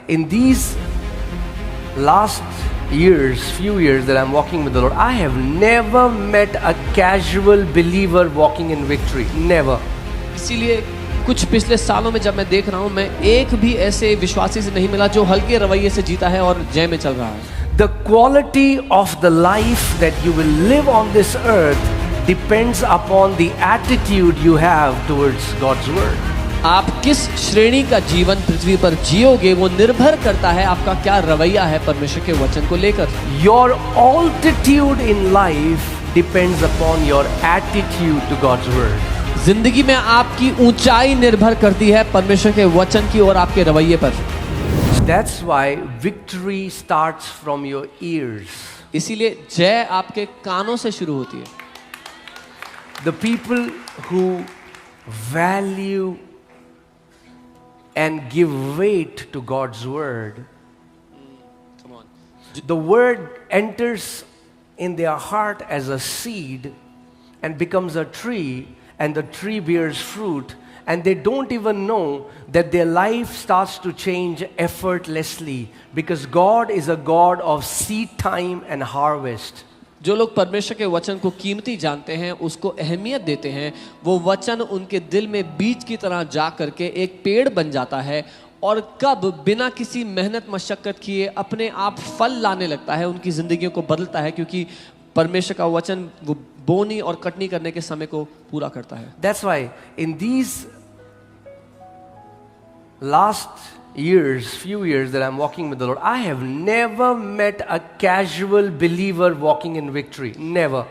In these last few years that I'm walking with the Lord, I have never met a casual believer walking in victory. Never. इसीलिए कुछ पिछले सालों में जब मैं देख रहा हूँ, मैं एक भी ऐसे विश्वासी से नहीं मिला जो हल्के रवैये से जीता है और जय में चल रहा है। The quality of the life that you will live on this earth depends upon the attitude you have towards God's word. आप किस श्रेणी का जीवन पृथ्वी पर जियोगे वो निर्भर करता है आपका क्या रवैया है परमेश्वर के वचन को लेकर। Your altitude in life depends upon your attitude to God's word. जिंदगी में आपकी ऊंचाई निर्भर करती है परमेश्वर के वचन की और आपके रवैये पर। That's why victory starts from your ears. इसीलिए जय आपके कानों से शुरू होती है। The people who value and give weight to God's word, the word enters in their heart as a seed and becomes a tree, and the tree bears fruit, and they don't even know that their life starts to change effortlessly, because God is a God of seed time and harvest. जो लोग परमेश्वर के वचन को कीमती जानते हैं, उसको अहमियत देते हैं, वो वचन उनके दिल में बीज की तरह जा करके एक पेड़ बन जाता है और कब बिना किसी मेहनत मशक्कत किए अपने आप फल लाने लगता है, उनकी जिंदगियों को बदलता है, क्योंकि परमेश्वर का वचन वो बोनी और कटनी करने के समय को पूरा करता है। That's why in these last few years that I'm walking with the Lord, I have never met a casual believer walking in victory. Never.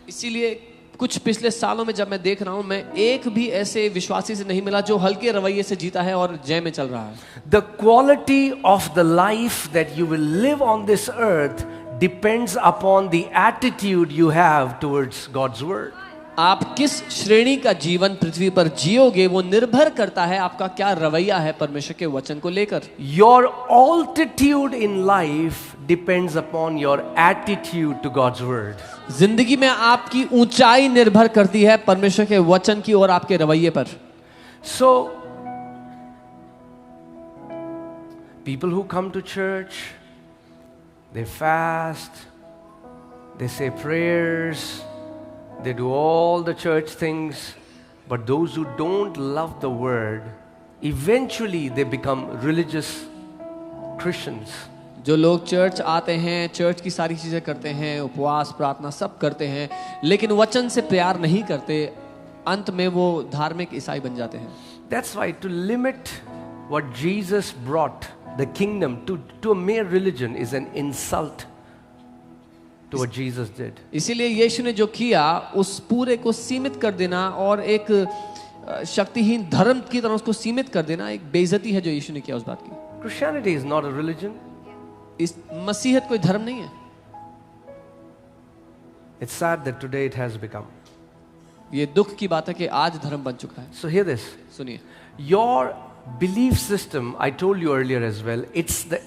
इसीलिए कुछ पिछले सालों में जब मैं देख रहा हूँ, मैं एक भी ऐसे विश्वासी से नहीं मिला जो हल्के रवैये से जीता है और जय में चल रहा है। The quality of the life that you will live on this earth depends upon the attitude you have towards God's word. आप किस श्रेणी का जीवन पृथ्वी पर जियोगे वो निर्भर करता है आपका क्या रवैया है परमेश्वर के वचन को लेकर। Your altitude in life depends upon your attitude to God's word. जिंदगी में आपकी ऊंचाई निर्भर करती है परमेश्वर के वचन की और आपके रवैये पर। So people who come to church, they fast, they say prayers, they do all the church things, but those who don't love the word, eventually they become religious Christians. जो लोग चर्च आते हैं, चर्च की सारी चीजें करते हैं, उपवास प्रार्थना सब करते हैं, लेकिन वचन से प्यार नहीं करते, अंत में वो धार्मिक ईसाई बन जाते हैं। That's why to limit what Jesus brought, the kingdom, to a mere religion is an insult to what Jesus did. इसीलिए यीशु ने जो किया उस पूरे को सीमित कर देना और एक शक्तिहीन धर्म की तरह उसको सीमित कर देना एक बेइज्जती है जो यीशु ने किया उस बात की। Christianity is not a religion. इस मसीहत कोई धर्म नहीं है। It's sad that today it has become. ये दुख की बात है कि आज धर्म बन चुका है। So hear this. सुनिए, Your belief system, I told you earlier as well, it's the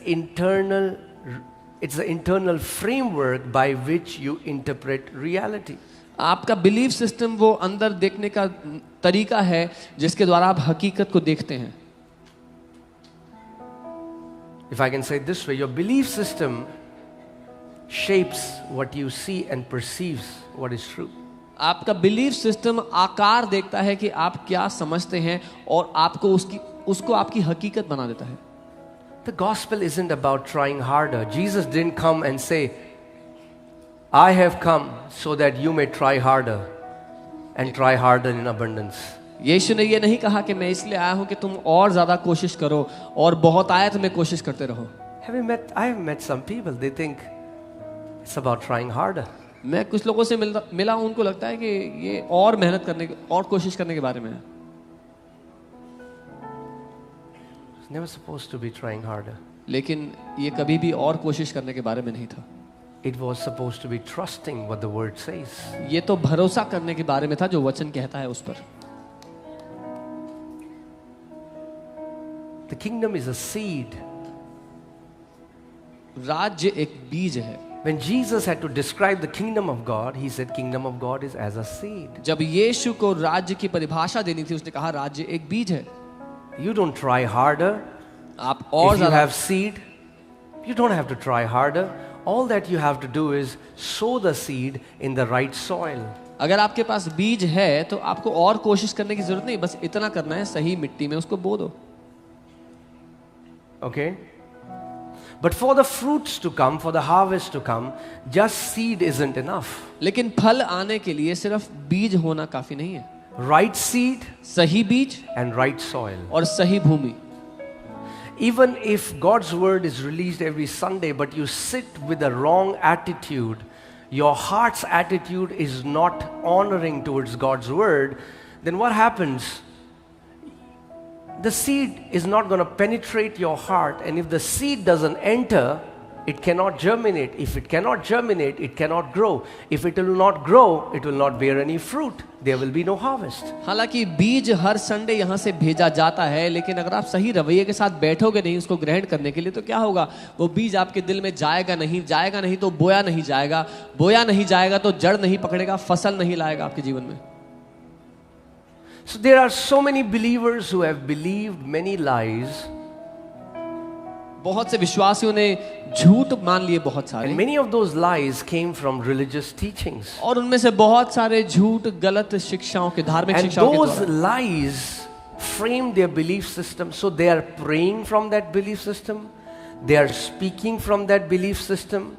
internal framework by which you interpret reality. आपका बिलीफ सिस्टम वो अंदर देखने का तरीका है जिसके द्वारा आप हकीकत को देखते हैं। If I can say it this way, your belief system shapes what you see and perceives what is true. आपका बिलीफ सिस्टम आकार देखता है कि आप क्या समझते हैं और आपको उसको आपकी हकीकत बना देता है। The gospel isn't about trying harder. Jesus didn't come and say, I have come so that you may try harder and try harder in abundance. यीशु ने ये नहीं कहा कि मैं इसलिए आया हूं कि तुम और ज्यादा कोशिश करो और बहुत आयत में कोशिश करते रहो। I have met some people, they think it's about trying harder. मैं कुछ लोगों से मिला हूं, उनको लगता है कि ये और मेहनत करने और कोशिश करने के बारे में है। It's never supposed to be trying harder. लेकिन ये कभी भी और कोशिश करने के बारे में नहीं था। It was supposed to be trusting what the word says. ये तो भरोसा करने के बारे में था जो वचन कहता है उस पर। The kingdom is a seed. राज्य एक बीज है। When Jesus had to describe the kingdom of God, he said kingdom of God is as a seed. जब यीशु को राज्य की परिभाषा देनी थी, उसने कहा राज्य एक बीज है। You don't try harder. आप और If you ज्यादा have seed, you don't have to try harder. All that you have to do is sow the seed in the right soil. अगर आपके पास बीज है तो आपको और कोशिश करने की जरूरत नहीं, बस इतना करना है, सही मिट्टी में उसको बो दो. Okay? But for the fruits to come, for the harvest to come, just seed isn't enough. लेकिन फल आने के लिए सिर्फ बीज होना काफी नहीं है. Right seed सही बीज and right soil. और सही भूमि. Even if God's word is released every Sunday, but you sit with the wrong attitude, your heart's attitude is not honoring towards God's word, then what happens? The seed is not going to penetrate your heart, and if the seed doesn't enter, it cannot germinate. If it cannot germinate, it cannot grow. If it will not grow, it will not bear any fruit. There will be no harvest. हालांकि बीज हर Sunday यहाँ से भेजा जाता है, लेकिन अगर आप सही रवैये के साथ बैठोगे नहीं उसको ग्रहण करने के लिए, तो क्या होगा? वो बीज आपके दिल में जाएगा नहीं तो बोया नहीं जाएगा तो जड़ नहीं पकड़ेगा, फसल नहीं लाएगा आपके जीवन में. So there are so many believers who have believed many lies, बहुत से विश्वासियों ने झूठ मान लिए बहुत सारे, and many of those lies came from religious teachings. और उनमें से बहुत सारे झूठ गलत शिक्षाओं के, धार्मिक And शिक्षाओं के those द्वारा. lies frame their belief system. So they are praying from that belief system. They are speaking from that belief system.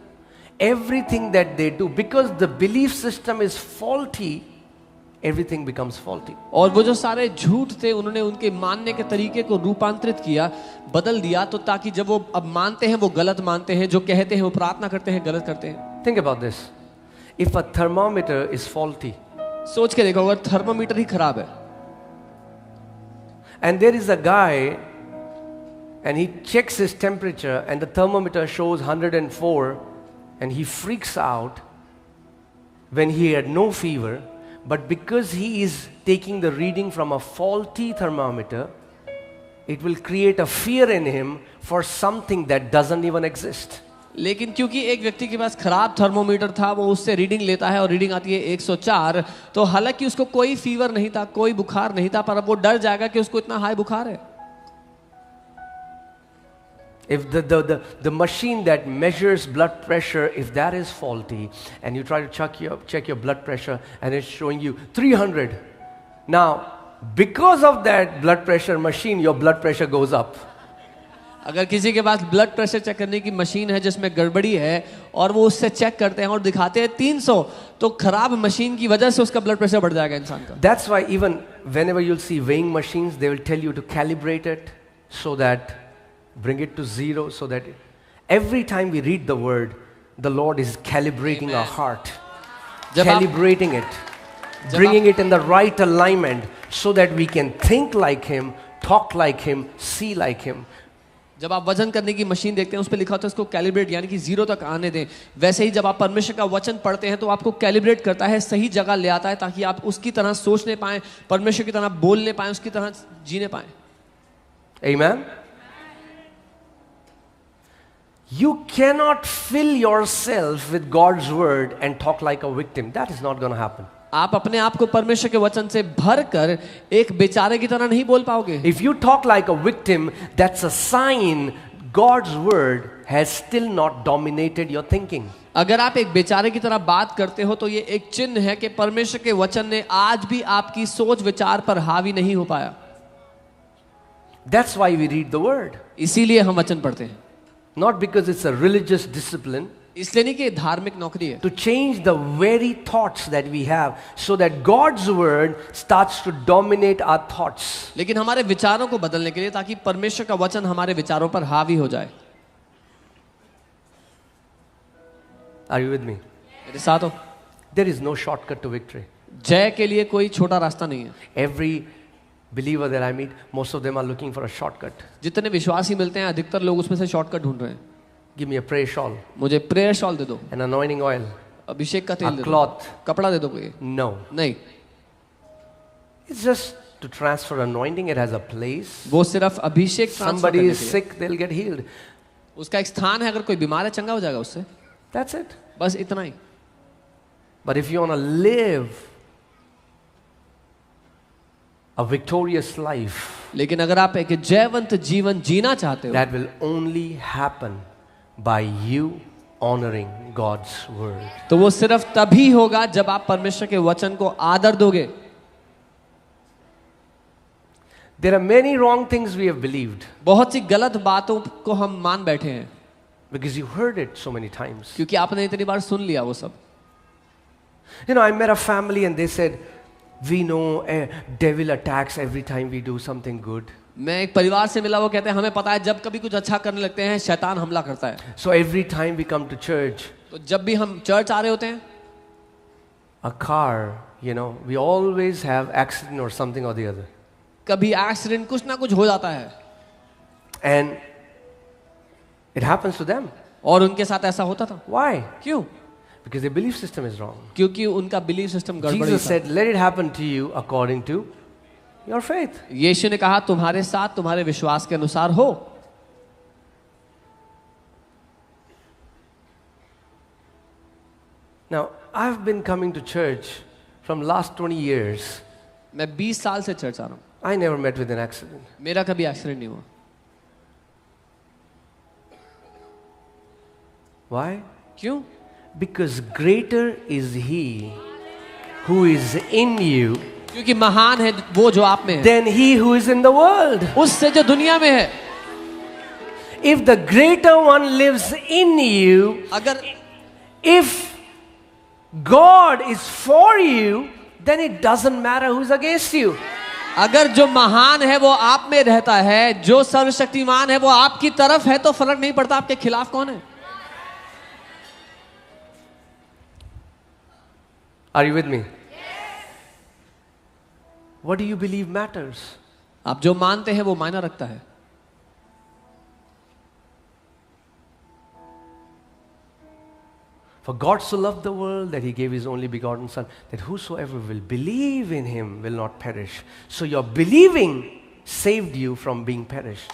Everything that they do, because the belief system is faulty, everything becomes faulty. और वो जो सारे झूठ थे उन्होंने उनके मानने के तरीके को रूपांतरित किया, बदल दिया, तो ताकि जब वो अब मानते हैं वो गलत मानते हैं, जो कहते हैं वो प्रार्थना करते हैं गलत करते हैं. Think about this. If a thermometer is faulty, सोच के देखो, अगर थर्मामीटर ही खराब है and there is a guy and he checks his temperature and the thermometer shows 104 and he freaks out when he had no fever, but because he is taking the reading from a faulty thermometer, it will create a fear in him for something that doesn't even exist. लेकिन क्योंकि एक व्यक्ति के पास खराब thermometer था, वो उससे reading लेता है और रीडिंग आती है 104, तो हालांकि उसको कोई फीवर नहीं था, कोई बुखार नहीं था, पर अब वो डर जाएगा कि उसको इतना हाई बुखार है. If the machine that measures blood pressure, if that is faulty, and you try to check your blood pressure and it's showing you 300, now because of that blood pressure machine, your blood pressure goes up. अगर किसी के पास blood pressure check करने की machine है जिसमें गड़बड़ी है और वो उससे चेक करते हैं और दिखाते हैं 300, तो खराब मशीन की वजह से उसका ब्लड प्रेशर बढ़ जाएगा इंसान का. That's why even whenever you'll see weighing machines, they will tell you to calibrate it so that bring it to zero, so that every time we read the word, the Lord is calibrating our heart, calibrating it, bringing it in the right alignment so that we can think like Him, talk like Him, see like Him. जब आप वजन करने की machine देखते हैं उस पर लिखा होता है इसको कैलिब्रेट, यानी कि जीरो तक आने दें. वैसे ही जब आप परमेश्वर का वचन पढ़ते हैं तो आपको कैलिब्रेट करता है, सही जगह ले आता है, ताकि आप उसकी तरह सोचने पाएं, परमेश्वर की तरह बोलने पाएं, उसकी तरह जीने पाएं. Amen. You cannot fill yourself with God's word and talk like a victim. That is not going to happen. आप अपने आप को परमेश्वर के वचन से भरकर एक बेचारे की तरह नहीं बोल पाओगे. If you talk like a victim, that's a sign God's word has still not dominated your thinking. अगर आप एक बेचारे की तरह बात करते हो तो ये एक चिन्ह है कि परमेश्वर के वचन ने आज भी आपकी सोच विचार पर हावी नहीं हो पाया. That's why we read the word. इसीलिए हम वचन पढ़ते हैं. Not because it's a religious discipline. इसलिए नहीं कि धार्मिक नौकरी है. To change the very thoughts that we have so that God's word starts to dominate our thoughts. लेकिन हमारे विचारों को बदलने के लिए, ताकि परमेश्वर का वचन हमारे विचारों पर हावी हो जाए. Are you with me? मेरे साथ हो? There is no shortcut to victory. जय के लिए कोई छोटा रास्ता नहीं है. Every believer that I meet, most of them are looking for a shortcut. जितने विश्वासी मिलते हैं अधिकतर लोग उसमें से शॉर्टकट ढूंढ रहे हैं. Give me a prayer shawl, मुझे प्रेयर शॉल दे दो, an anointing oil, अभिषेक का तेल a दे दो, cloth. कपड़ा दे दो. कोई No. नहीं, It's just to transfer anointing. It has a place. वो सिर्फ अभिषेक ट्रांसफर Somebody करने is के लिए. sick, they'll get healed. उसका एक स्थान है, अगर कोई बीमार है चंगा हो जाएगा उससे, That's it. बस इतना ही. But if you want to live a victorious life, लेकिन अगर आप एक जयवंत जीवन जीना चाहते हो, that will only happen by you honoring God's word. तो वो सिर्फ तभी होगा जब आप परमेश्वर के वचन को आदर दोगे। There are many wrong things we have believed बहुत सी गलत बातों को हम मान बैठे हैं, because you heard it so many times. क्योंकि आपने इतनी बार सुन लिया वो सब। You know, I met a family and they said, we know a devil attacks every time we do something good. मैं एक परिवार से मिला, वो कहते हैं हमें पता है जब कभी कुछ अच्छा करने लगते हैं शैतान हमला करता है। So every time we come to church, तो जब भी हम चर्च आ रहे होते हैं, a car, you know, we always have accident or something or the other. कभी एक्सीडेंट कुछ ना कुछ हो जाता है, And it happens to them. और उनके साथ ऐसा होता था। Why? क्यों? Because their belief system is wrong. क्योंकि उनका बिलीफ सिस्टम गड़बड़ी Jesus था। said, let it happen to you according to your faith. यीशु ने कहा तुम्हारे साथ तुम्हारे विश्वास के अनुसार हो। Now, I've been coming to church from last 20 years. मैं 20 साल से चर्च आ रहा हूँ, I never met with an accident. मेरा कभी एक्सीडेंट नहीं हुआ। Why? क्यों? Because greater is He who is in you क्योंकि महान है वो जो आप में है than He who is in the world. उससे जो दुनिया में है। If the greater one lives in you, अगर if God is for you, then it doesn't matter who's against you. अगर जो महान है वो आप में रहता है, जो सर्वशक्तिमान है वो आपकी तरफ है, तो फर्क नहीं पड़ता आपके खिलाफ कौन है। Are you with me? What do you believe matters? आप जो मानते हैं वो मायना रखता है। For God so loved the world that He gave His only begotten Son, that whosoever will believe in Him will not perish. So your believing saved you from being perished.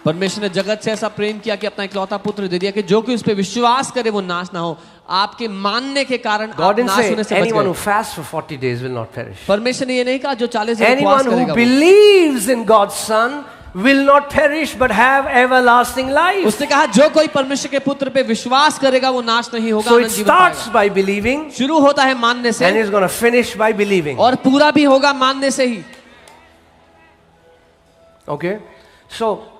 परमेश्वर ने जगत से ऐसा प्रेम किया कि अपना इकलौता पुत्र दे दिया कि जो कोई उस पे विश्वास करे वो नाश ना हो। आपके मानने के कारण God आप didn't नाश होने say से बच anyone who गए। fasts for 40 days will not perish. परमेश्वर ने ये नहीं कहा जो 40 दिन उपवास Anyone who करेगा वो। believes in God's Son will not perish but have everlasting life. उसने कहा जो कोई परमेश्वर के पुत्र पे विश्वास करेगा वो नाश नहीं होगा, So it अनंत जीवन starts पाएगा। by believing शुरू होता है मानने and से is going to finish by believing. और पूरा भी होगा मानने से ही। Okay? So